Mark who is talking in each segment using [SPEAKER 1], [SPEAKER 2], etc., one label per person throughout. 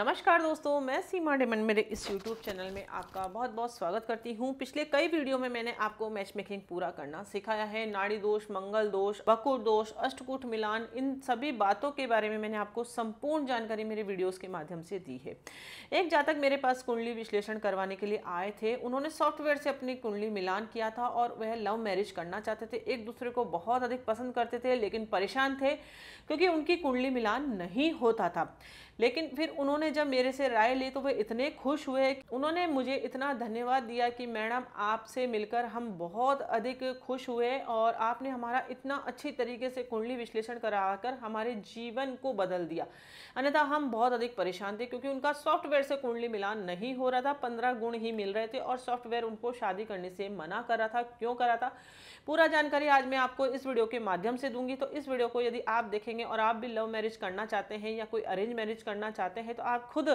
[SPEAKER 1] नमस्कार दोस्तों, मैं सीमा डेमन मेरे इस YouTube चैनल में आपका बहुत बहुत स्वागत करती हूँ। पिछले कई वीडियो में मैंने आपको मैच मेकिंग पूरा करना सिखाया है। नाड़ी दोष, मंगल दोष, बकुर दोष, अष्टकूट मिलान, इन सभी बातों के बारे में मैंने आपको संपूर्ण जानकारी मेरे वीडियोस के माध्यम से दी है। एक जातक मेरे पास कुंडली विश्लेषण करवाने के लिए आए थे। उन्होंने सॉफ्टवेयर से अपनी कुंडली मिलान किया था और वह लव मैरिज करना चाहते थे। एक दूसरे को बहुत अधिक पसंद करते थे, लेकिन परेशान थे क्योंकि उनकी कुंडली मिलान नहीं होता था। लेकिन फिर उन्होंने जब मेरे से राय ली तो वे इतने खुश हुए। उन्होंने मुझे इतना धन्यवाद दिया कि मैडम, आपसे मिलकर हम बहुत अधिक खुश हुए और आपने हमारा इतना अच्छी तरीके से कुंडली विश्लेषण कराकर हमारे जीवन को बदल दिया। अन्यथा हम बहुत अधिक परेशान थे क्योंकि उनका सॉफ्टवेयर से कुंडली मिलान नहीं हो रहा था। 15 गुण ही मिल रहे थे और सॉफ्टवेयर उनको शादी करने से मना कर रहा था। क्यों कर रहा था, पूरा जानकारी आज मैं आपको इस वीडियो के माध्यम से दूंगी। तो इस वीडियो को यदि आप देखेंगे और आप भी लव मैरिज करना चाहते हैं या कोई अरेंज मैरिज करना चाहते हैं तो आप खुद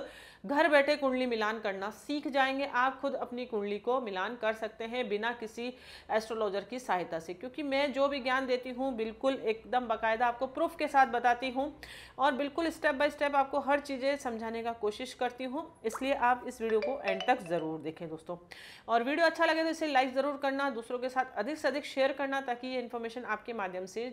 [SPEAKER 1] घर बैठे कुंडली मिलान करना सीख जाएंगे। आप खुद अपनी कुंडली को मिलान कर सकते हैं बिना किसी एस्ट्रोलॉजर की सहायता से, क्योंकि मैं जो भी ज्ञान देती हूँ बिल्कुल एकदम बाकायदा आपको प्रूफ के साथ बताती हूँ और बिल्कुल स्टेप बाय स्टेप आपको हर चीज़ें समझाने का कोशिश करती हूँ। इसलिए आप इस वीडियो को एंड तक ज़रूर देखें दोस्तों। और वीडियो अच्छा लगे तो इसे लाइक ज़रूर करना, दूसरों के साथ अधिक से अधिक शेयर करना, ताकि ये इन्फॉर्मेशन आपके माध्यम से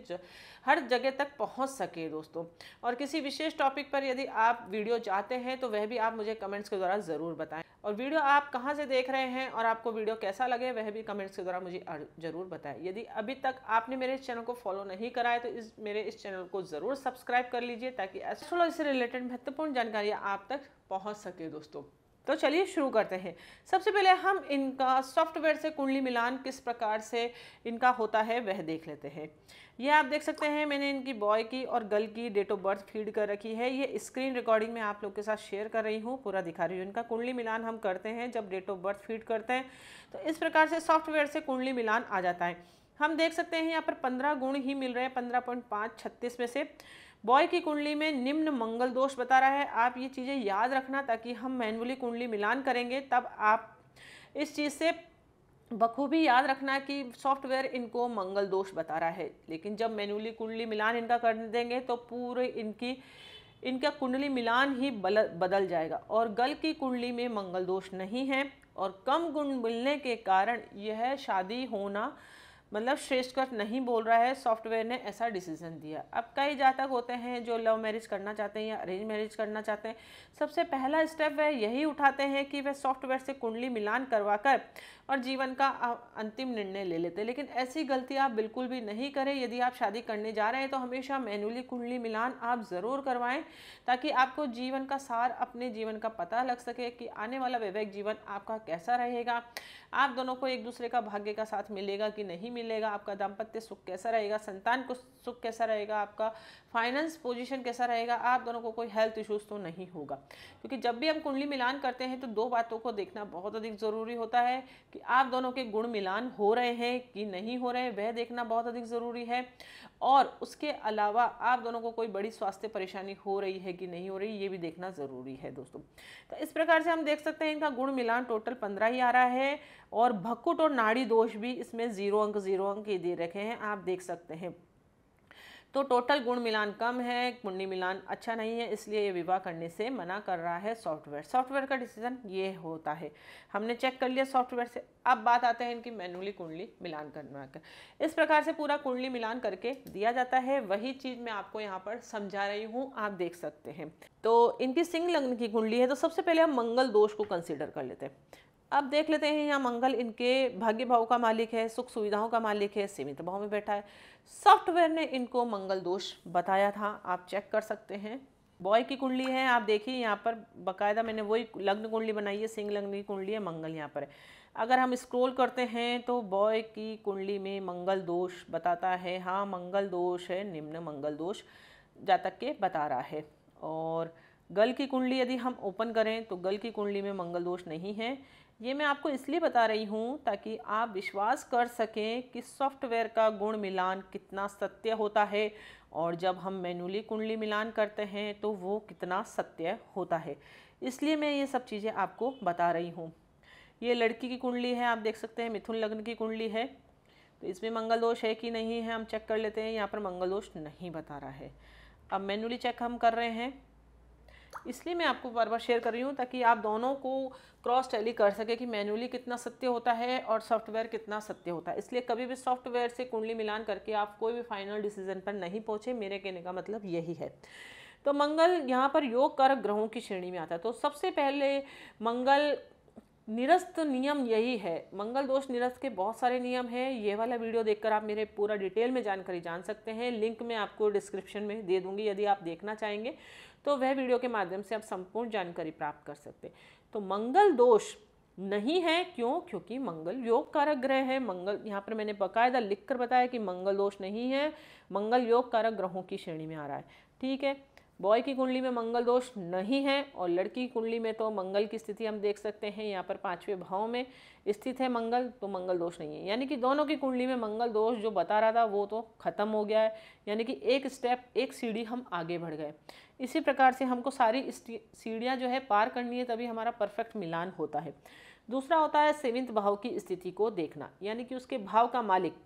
[SPEAKER 1] हर जगह तक पहुंच सके दोस्तों। और किसी विशेष टॉपिक पर यदि आप वीडियो चाहते हैं तो वह भी आप मुझे कमेंट्स के द्वारा ज़रूर बताएं। और वीडियो आप कहां से देख रहे हैं और आपको वीडियो कैसा लगे वह भी कमेंट्स के द्वारा मुझे ज़रूर बताएं। यदि अभी तक आपने मेरे इस चैनल को फॉलो नहीं करा है तो मेरे इस चैनल को ज़रूर सब्सक्राइब कर लीजिए, ताकि एस्ट्रोलॉजी से रिलेटेड महत्वपूर्ण जानकारियाँ आप तक पहुँच सके दोस्तों। तो चलिए शुरू करते हैं। सबसे पहले हम इनका सॉफ्टवेयर से कुंडली मिलान किस प्रकार से इनका होता है वह देख लेते हैं। यह आप देख सकते हैं, मैंने इनकी बॉय की और गर्ल की डेट ऑफ बर्थ फीड कर रखी है। ये स्क्रीन रिकॉर्डिंग में आप लोग के साथ शेयर कर रही हूँ, पूरा दिखा रही हूँ। इनका कुंडली मिलान हम करते हैं जब डेट ऑफ बर्थ फीड करते हैं तो इस प्रकार से सॉफ्टवेयर से कुंडली मिलान आ जाता है। हम देख सकते हैं यहाँ पर 15 गुण ही मिल रहे हैं, 15.5 36 में से। बॉय की कुंडली में निम्न मंगल दोष बता रहा है। आप ये चीज़ें याद रखना, ताकि हम मैनुअली कुंडली मिलान करेंगे तब आप इस चीज़ से बखूबी याद रखना कि सॉफ्टवेयर इनको मंगल दोष बता रहा है। लेकिन जब मैनुअली कुंडली मिलान इनका कर देंगे तो पूरे इनका कुंडली मिलान ही बदल जाएगा। और गल की कुंडली में मंगल दोष नहीं है और कम गुण मिलने के कारण यह शादी होना मतलब श्रेष्ठकर नहीं बोल रहा है। सॉफ्टवेयर ने ऐसा डिसीजन दिया। अब कई जातक होते हैं जो लव मैरिज करना चाहते हैं या अरेंज मैरिज करना चाहते हैं। सबसे पहला स्टेप वह यही उठाते हैं कि वह सॉफ्टवेयर से कुंडली मिलान करवाकर और जीवन का अंतिम निर्णय ले लेते हैं। लेकिन ऐसी गलती आप बिल्कुल भी नहीं करें। यदि आप शादी करने जा रहे हैं तो हमेशा मैनुअली कुंडली मिलान आप ज़रूर करवाएं, ताकि आपको जीवन का सार, अपने जीवन का पता लग सके कि आने वाला वैवाहिक जीवन आपका कैसा रहेगा। आप दोनों को एक दूसरे का भाग्य का साथ मिलेगा कि नहीं मिलेगा, आपका दाम्पत्य सुख कैसा रहेगा, संतान को सुख कैसा रहेगा, आपका फाइनेंस पोजीशन कैसा रहेगा, आप दोनों को कोई हेल्थ इश्यूज तो नहीं होगा। क्योंकि जब भी हम कुंडली मिलान करते हैं तो दो बातों को देखना बहुत अधिक ज़रूरी होता है कि आप दोनों के गुण मिलान हो रहे हैं कि नहीं हो रहे हैं, वह देखना बहुत अधिक ज़रूरी है। और उसके अलावा आप दोनों को कोई बड़ी स्वास्थ्य परेशानी हो रही है कि नहीं हो रही, ये भी देखना ज़रूरी है दोस्तों। तो इस प्रकार से हम देख सकते हैं इनका गुण मिलान टोटल 15 ही आ रहा है और भक्कुट और नाड़ी दोष भी इसमें 0 अंक ही दे रखे हैं, आप देख सकते हैं। तो टोटल गुण मिलान कम है, कुंडली मिलान अच्छा नहीं है, इसलिए ये विवाह करने से मना कर रहा है सॉफ्टवेयर का डिसीजन ये होता है। हमने चेक कर लिया सॉफ्टवेयर से। अब बात आते हैं इनकी मैनुअली कुंडली मिलान करना का। इस प्रकार से पूरा कुंडली मिलान करके दिया जाता है। वही चीज़ मैं आपको यहाँ पर समझा रही हूँ, आप देख सकते हैं। तो इनकी सिंह लग्न की कुंडली है, तो सबसे पहले हम मंगल दोष को कंसिडर कर लेते हैं। अब देख लेते हैं, यहाँ मंगल इनके भाग्य भाव का मालिक है, सुख सुविधाओं का मालिक है, सीमित भाव में बैठा है। सॉफ्टवेयर ने इनको मंगल दोष बताया था, आप चेक कर सकते हैं। बॉय की कुंडली है, आप देखिए यहाँ पर बाकायदा मैंने वही लग्न कुंडली बनाई है, सिंह लग्न की कुंडली है, मंगल यहाँ पर है। अगर हम स्क्रॉल करते हैं तो बॉय की कुंडली में मंगल दोष बताता है। हाँ, मंगल दोष है, निम्न मंगल दोष जातक के बता रहा है। और गल की कुंडली यदि हम ओपन करें तो गल की कुंडली में मंगल दोष नहीं है। ये मैं आपको इसलिए बता रही हूँ ताकि आप विश्वास कर सकें कि सॉफ्टवेयर का गुण मिलान कितना सत्य होता है और जब हम मैनुअली कुंडली मिलान करते हैं तो वो कितना सत्य होता है। इसलिए मैं ये सब चीज़ें आपको बता रही हूँ। ये लड़की की कुंडली है, आप देख सकते हैं, मिथुन लग्न की कुंडली है। तो इसमें मंगल दोष है कि नहीं है हम चेक कर लेते हैं। यहाँ पर मंगल दोष नहीं बता रहा है। अब मैनुअली चेक हम कर रहे हैं। इसलिए मैं आपको बार बार शेयर कर रही हूँ ताकि आप दोनों को क्रॉस टैली कर सके कि मैन्युअली कितना सत्य होता है और सॉफ्टवेयर कितना सत्य होता है। इसलिए कभी भी सॉफ्टवेयर से कुंडली मिलान करके आप कोई भी फाइनल डिसीजन पर नहीं पहुँचे, मेरे कहने का मतलब यही है। तो मंगल यहाँ पर योग कारक ग्रहों की श्रेणी में आता है। तो सबसे पहले मंगल निरस्त नियम यही है। मंगल दोष निरस्त के बहुत सारे नियम हैं। ये वाला वीडियो देखकर आप मेरे पूरा डिटेल में जानकारी जान सकते हैं। लिंक मैं आपको डिस्क्रिप्शन में दे दूंगी, यदि आप देखना चाहेंगे तो वह वीडियो के माध्यम से आप संपूर्ण जानकारी प्राप्त कर सकते हैं। तो मंगल दोष नहीं है, क्यों? क्योंकि मंगल योग कारक ग्रह है। मंगल यहाँ पर मैंने बाकायदा लिख कर बताया कि मंगल दोष नहीं है, मंगल योग कारक ग्रहों की श्रेणी में आ रहा है। ठीक है, बॉय की कुंडली में मंगल दोष नहीं है और लड़की की कुंडली में तो मंगल की स्थिति हम देख सकते हैं यहाँ पर 5वें भाव में स्थित है मंगल, तो मंगल दोष नहीं है। यानी कि दोनों की कुंडली में मंगल दोष जो बता रहा था वो तो खत्म हो गया है, यानी कि एक स्टेप, एक सीढ़ी हम आगे बढ़ गए। इसी प्रकार से हमको सारी सीढ़ियाँ जो है पार करनी है, तभी हमारा परफेक्ट मिलान होता है। दूसरा होता है 7वें भाव की स्थिति को देखना, यानी कि उसके भाव का मालिक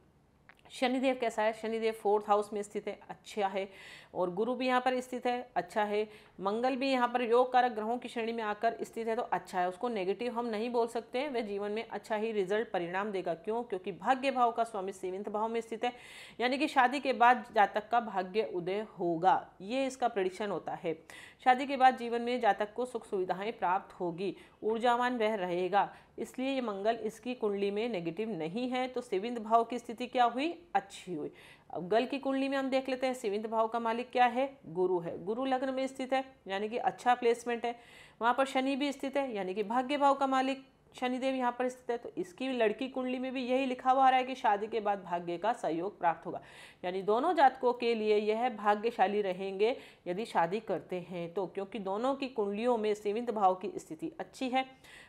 [SPEAKER 1] शनिदेव कैसा है। शनिदेव 4th हाउस में स्थित है, अच्छा है। और गुरु भी यहाँ पर स्थित है, अच्छा है। मंगल भी यहाँ पर योग कारक ग्रहों की श्रेणी में आकर स्थित है, तो अच्छा है। उसको नेगेटिव हम नहीं बोल सकते, वह जीवन में अच्छा ही रिजल्ट परिणाम देगा। क्यों? क्योंकि भाग्य भाव का स्वामी 7वें भाव में स्थित है, यानी कि शादी के बाद जातक का भाग्य उदय होगा, ये इसका प्रेडिक्शन होता है। शादी के बाद जीवन में जातक को सुख सुविधाएं प्राप्त होगी, ऊर्जावान वह रहेगा। इसलिए ये मंगल इसकी कुंडली में नेगेटिव नहीं है। तो 7वें भाव की स्थिति क्या हुई? अच्छी हुई। अब गल की कुंडली में हम देख लेते हैं 7वें भाव का मालिक क्या है? गुरु है। गुरु लग्न में स्थित है, यानी कि अच्छा प्लेसमेंट है। वहाँ पर शनि भी स्थित है, यानी कि भाग्य भाव का मालिक शनिदेव यहाँ पर स्थित है। तो इसकी लड़की कुंडली में भी यही लिखा हुआ आ रहा है कि शादी के बाद भाग्य का सहयोग प्राप्त होगा, यानी दोनों जातकों के लिए यह भाग्यशाली रहेंगे यदि शादी करते हैं तो, क्योंकि दोनों की कुंडलियों में 7वें भाव की स्थिति अच्छी है।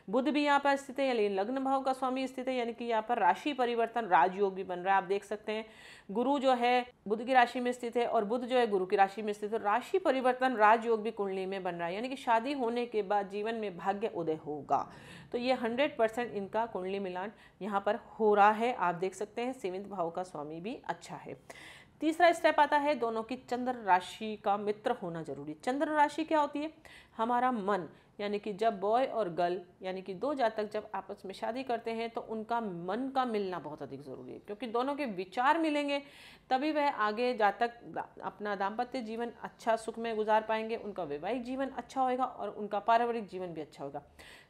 [SPEAKER 1] बुध भी यहाँ पर स्थित है, यानी लग्न भाव का स्वामी स्थित है, यानी कि यहाँ पर राशि परिवर्तन राजयोग भी बन रहा है। आप देख सकते हैं गुरु जो है बुध की राशि में स्थित है और बुध जो है गुरु की राशि में स्थित है। राशि परिवर्तन राजयोग भी कुंडली में बन रहा है, यानी कि शादी होने के बाद जीवन में भाग्य उदय होगा। तो ये 100% इनका कुंडली मिलान यहाँ पर हो रहा है। आप देख सकते हैं 7वें भाव का स्वामी भी अच्छा है। तीसरा स्टेप आता है दोनों की चंद्र राशि का मित्र होना जरूरी। चंद्र राशि क्या होती है? हमारा मन, यानी कि जब बॉय और गर्ल यानी कि दो जातक जब आपस में शादी करते हैं तो उनका मन का मिलना बहुत अधिक ज़रूरी है, क्योंकि दोनों के विचार मिलेंगे तभी वह आगे जातक अपना दाम्पत्य जीवन अच्छा सुख में गुजार पाएंगे, उनका वैवाहिक जीवन अच्छा होगा और उनका पारिवारिक जीवन भी अच्छा होगा।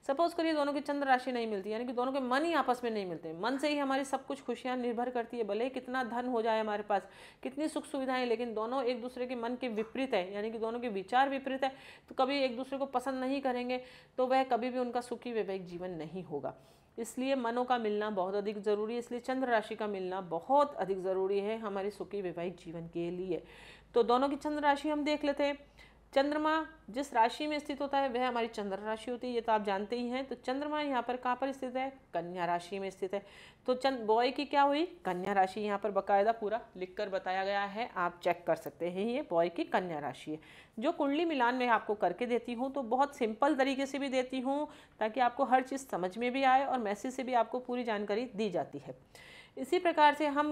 [SPEAKER 1] सपोज करिए दोनों की चंद्र राशि नहीं मिलती, यानी कि दोनों के मन ही आपस में नहीं मिलते। मन से ही हमारी सब कुछ खुशियाँ निर्भर करती है, भले ही कितना धन हो जाए हमारे पास, कितनी सुख सुविधाएं, लेकिन दोनों एक दूसरे के मन के विपरीत है, यानी कि दोनों के विचार विपरीत है, तो कभी एक दूसरे को पसंद नहीं करेंगे तो वह कभी भी उनका सुखी वैवाहिक जीवन नहीं होगा। इसलिए मनों का मिलना बहुत अधिक ज़रूरी है, इसलिए चंद्र राशि का मिलना बहुत अधिक ज़रूरी है हमारे सुखी वैवाहिक जीवन के लिए। तो दोनों की चंद्र राशि हम देख लेते हैं। चंद्रमा जिस राशि में स्थित होता है वह हमारी चंद्र राशि होती है, ये तो आप जानते ही हैं। तो चंद्रमा यहाँ पर कहाँ पर स्थित है? कन्या राशि में स्थित है। तो बॉय की क्या हुई? कन्या राशि। यहाँ पर बकायदा पूरा लिखकर बताया गया है, आप चेक कर सकते हैं, ये बॉय की कन्या राशि है। जो कुंडली मिलान में आपको करके देती हूँ तो बहुत सिंपल तरीके से भी देती हूँ ताकि आपको हर चीज़ समझ में भी आए और मैसेज से भी आपको पूरी जानकारी दी जाती है। इसी प्रकार से हम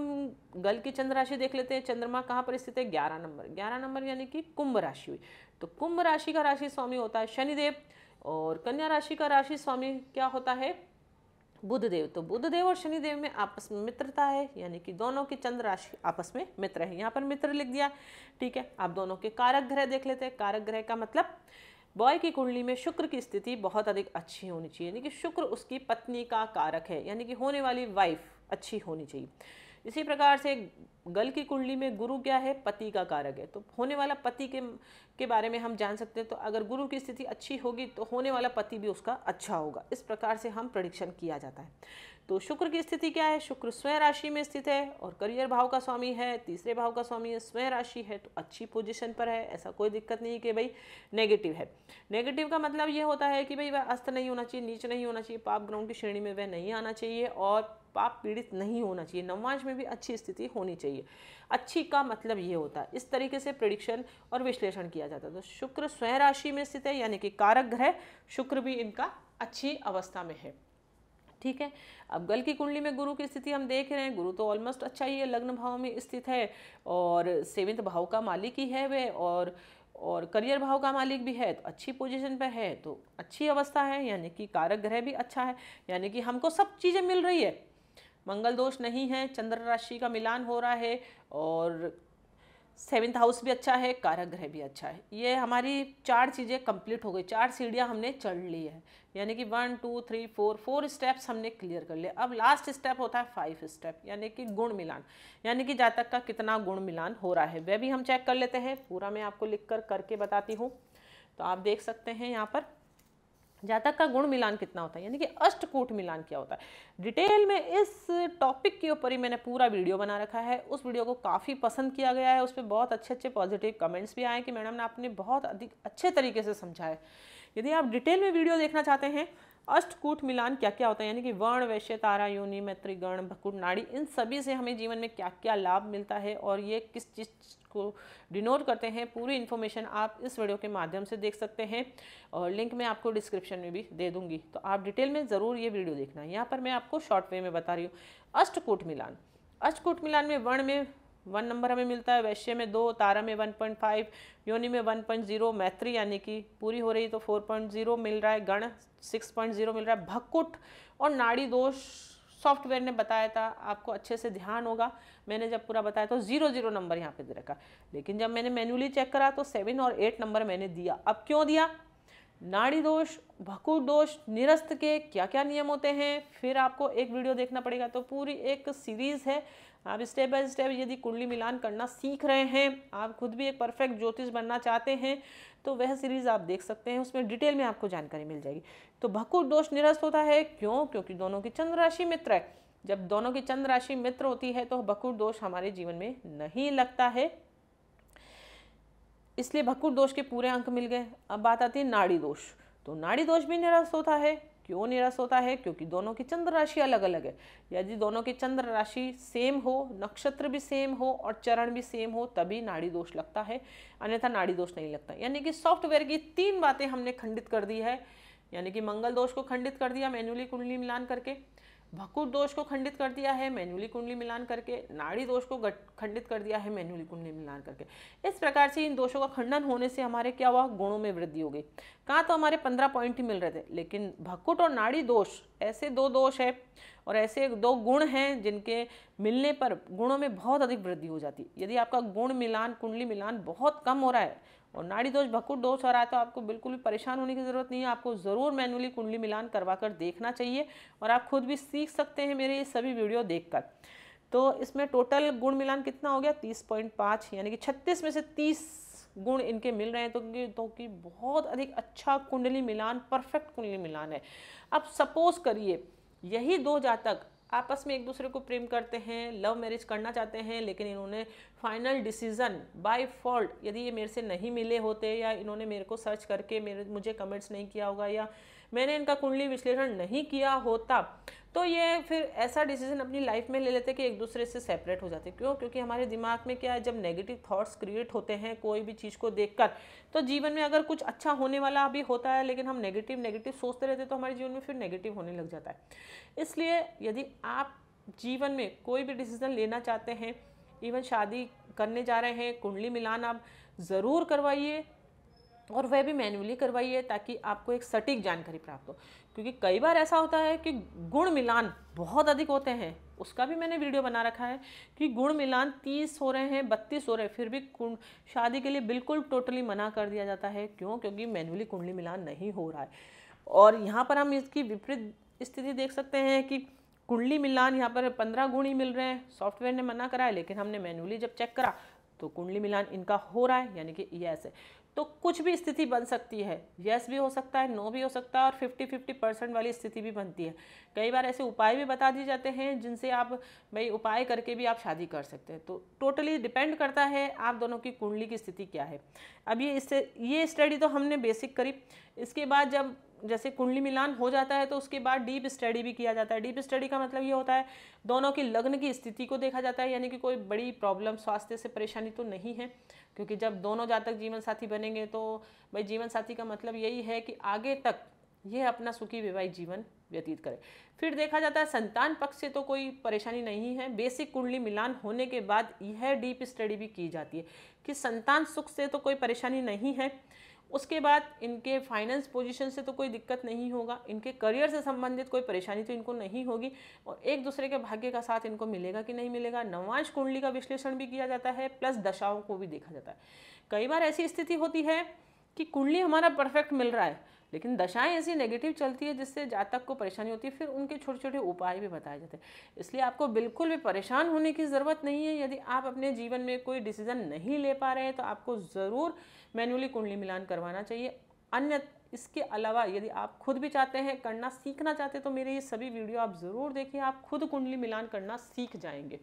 [SPEAKER 1] गल की चंद्र राशि देख लेते हैं। चंद्रमा कहाँ पर स्थित है? 11 नंबर। 11 नंबर यानी कि कुंभ राशि हुई। तो कुंभ राशि का राशि स्वामी होता है शनिदेव और कन्या राशि का राशि स्वामी क्या होता है? बुधदेव। तो बुधदेव और शनिदेव में आपस में मित्रता है, यानी कि दोनों की चंद्र राशि आपस में मित्र है। यहाँ पर मित्र लिख दिया, ठीक है। आप दोनों के कारक ग्रह देख लेते हैं। कारक ग्रह का मतलब बॉय की कुंडली में शुक्र की स्थिति बहुत अधिक अच्छी होनी चाहिए, यानी कि शुक्र उसकी पत्नी का कारक है, यानी कि होने वाली वाइफ अच्छी होनी चाहिए। इसी प्रकार से गल की कुंडली में गुरु क्या है? पति का कारक है। तो होने वाला पति के बारे में हम जान सकते हैं। तो अगर गुरु की स्थिति अच्छी होगी तो होने वाला पति भी उसका अच्छा होगा। इस प्रकार से हम प्रेडिक्शन किया जाता है। तो शुक्र की स्थिति क्या है? शुक्र स्वयं राशि में स्थित है और करियर भाव का स्वामी है, तीसरे भाव का स्वामी है, स्वयं राशि है, तो अच्छी पोजीशन पर है। ऐसा कोई दिक्कत नहीं कि भाई नेगेटिव है। नेगेटिव का मतलब ये होता है कि भाई वह अस्त नहीं होना चाहिए, नीच नहीं होना चाहिए, पाप ग्रहों की श्रेणी में वह नहीं आना चाहिए और पाप पीड़ित नहीं होना चाहिए। नवमांश में भी अच्छी स्थिति होनी चाहिए। अच्छी का मतलब ये होता है। इस तरीके से प्रेडिक्शन और विश्लेषण किया जाता है। तो शुक्र स्वयं राशि में स्थित है, यानी कि कारक ग्रह शुक्र भी इनका अच्छी अवस्था में है, ठीक है। अब गल की कुंडली में गुरु की स्थिति हम देख रहे हैं। गुरु तो ऑलमोस्ट अच्छा ही है, लग्न भाव में स्थित है और 7वें भाव का मालिक ही है वे, और करियर भाव का मालिक भी है तो अच्छी पोजीशन पे है तो अच्छी अवस्था है, यानी कि कारक ग्रह भी अच्छा है, यानी कि हमको सब चीज़ें मिल रही है। मंगल दोष नहीं है, चंद्र राशि का मिलान हो रहा है और 7th हाउस भी अच्छा है, कारक ग्रह भी अच्छा है। ये हमारी 4 चीज़ें कंप्लीट हो गई, 4 सीढ़ियाँ हमने चढ़ ली है, यानी कि 1 2 3 4 स्टेप्स हमने क्लियर कर लिए। अब लास्ट स्टेप होता है 5 स्टेप, यानी कि गुण मिलान, यानी कि जातक का कितना गुण मिलान हो रहा है वह भी हम चेक कर लेते हैं। पूरा मैं आपको लिख कर करके बताती हूँ, तो आप देख सकते हैं यहाँ पर जातक का गुण मिलान कितना होता है, यानी कि अष्टकूट मिलान क्या होता है। डिटेल में इस टॉपिक के ऊपर ही मैंने पूरा वीडियो बना रखा है। उस वीडियो को काफ़ी पसंद किया गया है, उस पर बहुत अच्छे पॉजिटिव कमेंट्स भी आए कि मैडम ने आपने बहुत अधिक अच्छे तरीके से समझा है। यदि आप डिटेल में वीडियो देखना चाहते हैं अष्टकूट मिलान क्या क्या होता है, यानी कि वर्ण, वैश्य, तारा, योनि, मैत्रिगण, भकुट, नाड़ी, इन सभी से हमें जीवन में क्या क्या लाभ मिलता है और ये किस चीज़ को डिनोट करते हैं, पूरी इन्फॉर्मेशन आप इस वीडियो के माध्यम से देख सकते हैं और लिंक मैं आपको डिस्क्रिप्शन में भी दे दूंगी, तो आप डिटेल में ज़रूर ये वीडियो देखना है। यहाँ पर मैं आपको शॉर्ट वे में बता रही हूँ। अष्टकूट मिलान, अष्टकूट मिलान में वर्ण में 1 नंबर हमें मिलता है, वैश्य में 2, तारा में 1.5, योनि में 1.0, मैत्री यानी कि पूरी हो रही तो 4.0 मिल रहा है, गण 6.0 मिल रहा है, भक्कुट और नाड़ी दोष सॉफ्टवेयर ने बताया था, आपको अच्छे से ध्यान होगा। मैंने जब पूरा बताया तो 0 नंबर यहाँ पे दे रखा, लेकिन जब मैंने मैन्युअली चेक करा तो 7 और 8 नंबर मैंने दिया। अब क्यों दिया? नाड़ी दोष, भकुट दोष, निरस्त के क्या क्या नियम होते हैं, फिर आपको एक वीडियो देखना पड़ेगा। तो पूरी एक सीरीज़ है, आप स्टेप बाय स्टेप यदि कुंडली मिलान करना सीख रहे हैं, आप खुद भी एक परफेक्ट ज्योतिष बनना चाहते हैं, तो वह सीरीज़ आप देख सकते हैं, उसमें डिटेल में आपको जानकारी मिल जाएगी। तो भकुट दोष निरस्त होता है, क्यों? क्योंकि दोनों की चंद्र राशि मित्र है। जब दोनों की चंद्र राशि मित्र होती है तो भकुट दोष हमारे जीवन में नहीं लगता है, इसलिए भकुट दोष के पूरे अंक मिल गए। अब बात आती है नाड़ी दोष, तो नाड़ी दोष भी निरस्त होता है। क्यों निरस्त होता है? क्योंकि दोनों की चंद्र राशि अलग अलग है। यदि दोनों की चंद्र राशि सेम हो, नक्षत्र भी सेम हो और चरण भी सेम हो, तभी नाड़ी दोष लगता है, अन्यथा नाड़ी दोष नहीं लगता। यानी कि सॉफ्टवेयर की 3 बातें हमने खंडित कर दी है, यानी कि मंगल दोष को खंडित कर दिया मैन्युअली कुंडली मिलान करके, भकुट दोष को खंडित कर दिया है मैन्युअली कुंडली मिलान करके, नाड़ी दोष को खंडित कर दिया है मैन्युअली कुंडली मिलान करके। इस प्रकार से इन दोषों का खंडन होने से हमारे क्या हुआ? गुणों में वृद्धि हो गई। कहाँ तो हमारे 15 पॉइंट ही मिल रहे थे, लेकिन भकुट और नाड़ी दोष ऐसे 2 दोष है और ऐसे 2 गुण हैं जिनके मिलने पर गुणों में बहुत अधिक वृद्धि हो जाती है। यदि आपका गुण मिलान, कुंडली मिलान बहुत कम हो रहा है और नाड़ी दोष, भकुट दोष हो रहा है, तो आपको बिल्कुल भी परेशान होने की ज़रूरत नहीं है। आपको ज़रूर मैन्युअली कुंडली मिलान करवा कर देखना चाहिए और आप खुद भी सीख सकते हैं मेरे ये सभी वीडियो देखकर। तो इसमें टोटल गुण मिलान कितना हो गया? 30.5, यानी कि 36 में से 30 गुण इनके मिल रहे हैं, तो कि बहुत अधिक अच्छा कुंडली मिलान, परफेक्ट कुंडली मिलान है। अब सपोज करिए यही 2 जातक आपस में एक दूसरे को प्रेम करते हैं, लव मैरिज करना चाहते हैं, लेकिन इन्होंने फाइनल डिसीजन बाय फॉल्ट, यदि ये मेरे से नहीं मिले होते या इन्होंने मेरे को सर्च करके मुझे कमेंट्स नहीं किया होगा या मैंने इनका कुंडली विश्लेषण नहीं किया होता, तो ये फिर ऐसा डिसीजन अपनी लाइफ में ले लेते कि एक दूसरे से सेपरेट हो जाते। क्यों? क्योंकि हमारे दिमाग में क्या है, जब नेगेटिव थॉट्स क्रिएट होते हैं कोई भी चीज़ को देखकर, तो जीवन में अगर कुछ अच्छा होने वाला भी होता है लेकिन हम नेगेटिव सोचते रहते तो हमारे जीवन में फिर नेगेटिव होने लग जाता है। इसलिए यदि आप जीवन में कोई भी डिसीजन लेना चाहते हैं, इवन शादी करने जा रहे हैं, कुंडली मिलान आप ज़रूर करवाइए और वह भी मैन्युअली करवाइए, ताकि आपको एक सटीक जानकारी प्राप्त हो। क्योंकि कई बार ऐसा होता है कि गुण मिलान बहुत अधिक होते हैं, उसका भी मैंने वीडियो बना रखा है कि गुण मिलान 30 हो रहे हैं, 32 हो रहे हैं, फिर भी शादी के लिए बिल्कुल टोटली मना कर दिया जाता है। क्यों? क्योंकि मैन्युअली कुंडली मिलान नहीं हो रहा है। और यहाँ पर हम इसकी विपरीत स्थिति देख सकते हैं कि कुंडली मिलान यहाँ पर 15 गुण ही मिल रहे हैं, सॉफ्टवेयर ने मना करा है, लेकिन हमने मैन्युअली जब चेक करा तो कुंडली मिलान इनका हो रहा है, यानी कि यस है। तो कुछ भी स्थिति बन सकती है, यस भी हो सकता है, नो भी हो सकता है और 50-50% वाली स्थिति भी बनती है। कई बार ऐसे उपाय भी बता दिए जाते हैं जिनसे आप भाई उपाय करके भी आप शादी कर सकते हैं। तो टोटली डिपेंड करता है आप दोनों की कुंडली की स्थिति क्या है। अब ये स्टडी तो हमने बेसिक करी, इसके बाद जब जैसे कुंडली मिलान हो जाता है तो उसके बाद डीप स्टडी भी किया जाता है। डीप स्टडी का मतलब ये होता है दोनों की लग्न की स्थिति को देखा जाता है, यानी कि कोई बड़ी प्रॉब्लम, स्वास्थ्य से परेशानी तो नहीं है। क्योंकि जब दोनों जातक जीवन साथी बनेंगे तो भाई जीवन साथी का मतलब यही है कि आगे तक ये अपना सुखी वैवाहिक जीवन व्यतीत करें। फिर देखा जाता है संतान पक्ष से तो कोई परेशानी नहीं है। बेसिक कुंडली मिलान होने के बाद यह डीप स्टडी भी की जाती है कि संतान सुख से तो कोई परेशानी नहीं है। उसके बाद इनके फाइनेंस पोजीशन से तो कोई दिक्कत नहीं होगा, इनके करियर से संबंधित कोई परेशानी तो इनको नहीं होगी, और एक दूसरे के भाग्य का साथ इनको मिलेगा कि नहीं मिलेगा। नवांश कुंडली का विश्लेषण भी किया जाता है, प्लस दशाओं को भी देखा जाता है। कई बार ऐसी स्थिति होती है कि कुंडली हमारा परफेक्ट मिल रहा है, लेकिन दशाएं ऐसी नेगेटिव चलती है जिससे जातक को परेशानी होती है। फिर उनके छोटे छोटे उपाय भी बताए जाते हैं। इसलिए आपको बिल्कुल भी परेशान होने की ज़रूरत नहीं है। यदि आप अपने जीवन में कोई डिसीजन नहीं ले पा रहे हैं तो आपको ज़रूर मैन्युअली कुंडली मिलान करवाना चाहिए। अन्य इसके अलावा यदि आप खुद भी चाहते हैं करना, सीखना चाहते हैं, तो मेरे ये सभी वीडियो आप ज़रूर देखिए, आप खुद कुंडली मिलान करना सीख जाएंगे।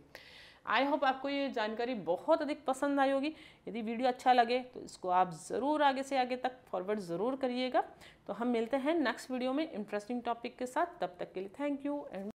[SPEAKER 1] आई होप आपको ये जानकारी बहुत अधिक पसंद आई होगी। यदि वीडियो अच्छा लगे तो इसको आप ज़रूर आगे से आगे तक फॉरवर्ड ज़रूर करिएगा। तो हम मिलते हैं नेक्स्ट वीडियो में इंटरेस्टिंग टॉपिक के साथ। तब तक के लिए थैंक यू एंड